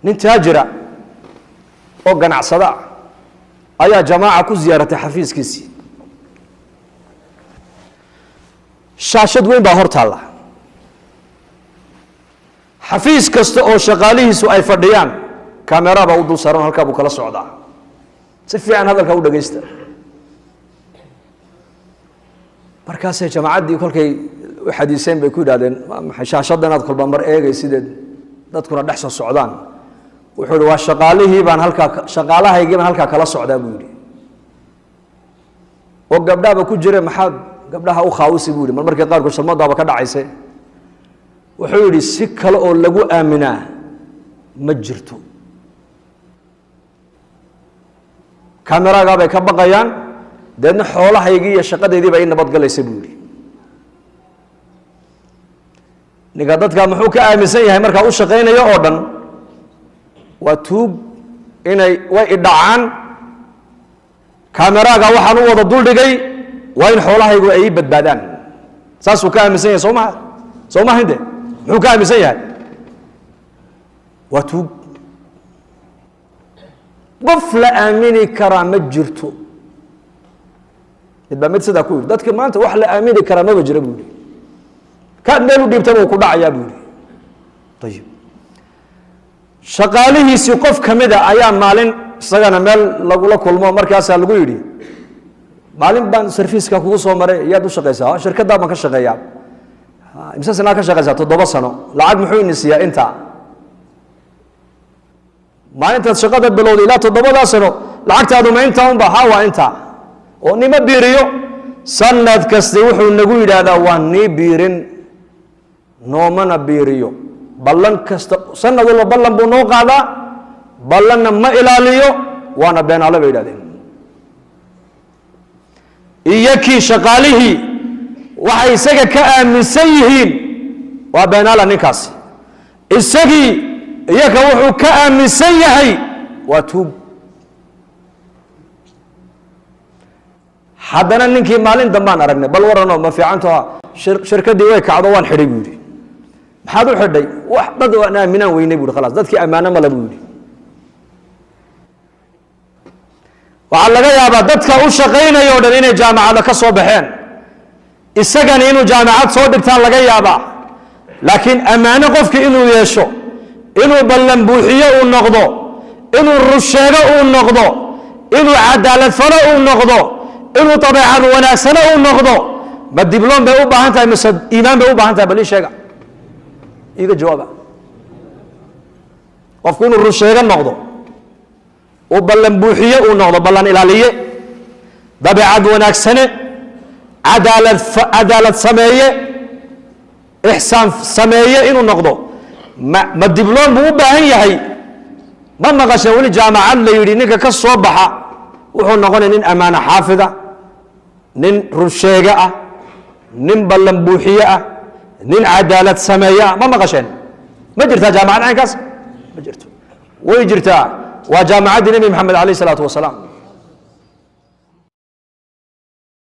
nin taajira oo ganacsada ayaa jamaaca ku ziyaaratay xafiiskiisii shaashad weyn baa hor taalla xafiis kasta oo shaqaalihiisu ay fadhiyaan kameraba u dul saaran halka buu kala socdaa si fiican hadalka u dhageysta markaas ay jamaacaddii kolkay u xadiiseen bay ku yiraahdeen shaashadan aad kolba mar eegaysideed dadkuna dhex soo socdaan wuxuu yiri waa shaqaalihii baan halka shaqaalahaygii baan halka kala socdaa buu yiri oo gabdhaha ku jira maxaad gabdhaha u khaawisi buu yiri markii qaar ku shalmadaaba ka dhacaysay wuxuu yiri si kale oo lagu aaminaa ma jirto kameraga bay ka baqayaan deedna xoolahaygii iyo shaqadeedii bay nabad galaysa buu yiri niga dadka muxuu ka aaminsan yahay marka uu shaqeynayo oo dhan waa tuug inay way idhacaan kameraga waxaan u wada dul dhigay waa in xoolahaygu ay badbaadaan saasuu ka aaminsan yahay Soomaa hinde muxuu ka aaminsan yahay waa tuug qof la aamini karaa ma jirto mid sida ku dadka maanta wax la aamini karaa ma jira buu ka meel u dhibtay ku dhacayaa buu tayib shaqaalihiisi qof kamida ayaa maalin isagana meel lagu la kulmo markaas lagu yiri maalin baan service-ka kugu soo maray yaad u shaqeysaa shirkadda baan ka shaqeeyaa imsa sana ka shaqeysaa 7 sano lacag muxuu inisiyaa inta maalinta shaqada bilowday ilaa 7 sano lacagtaadu ma inta unba hawa inta oo nima biiriyo sanad kasta wuxuu nagu yiraahdaa waa ni biirin noomana biiriyo ballan kasta sanad walba ballan buu noo qaadaa ballanna ma ilaaliyo waana beenaale bay yiraahdeen iyakii shaqaalihii waxay isaga ka aaminsan yihiin waa beenaala ninkaas isagii iyaka wuxuu ka aaminsan yahay waa tuug haddana ninkii maalin dambaan aragnay bal warano ma fiicanto shirkadii way kacdo waan xidhay buu yiri maxaad u xidhay wax dad waan aaminaan weynay buu khalaas dadkii amaana ma la buu yiri waxa laga yaabaa dadka u shaqeynaya oo dhan inay jaamacada ka soo baxeen isagana inuu jaamacad soo dhigtaan laga yaabaa laakiin amaano qofkii inuu yeesho inuu ballan buuxiyo uu noqdo inuu rusheego uu noqdo inuu cadaalad falo uu noqdo inuu tabiicad wanaagsan uu noqdo ma dibloom bay u baahan tahay mise iimaan bay u baahan tahay bal sheega iga jawaaba qofku inuu rusheego noqdo oo ballan buuxiyo uu noqdo ballan ilaaliye tabiicad wanaagsan cadaalad sameeye ihsaan sameeye inuu noqdo ma dibloom buu u baahan yahay ma maqashay wali jaamacad la yiri ninka ka soo baxa wuxuu noqonay nin amaana xaafida nin rusheega ah nin ballan buuxiye ah nin cadaalad sameeya ma maqasheen ma jirtaa jaamacad aynkaas ma jirto way jirtaa waa jaamacadii nabi maxamed alayhi salaatu wasalaam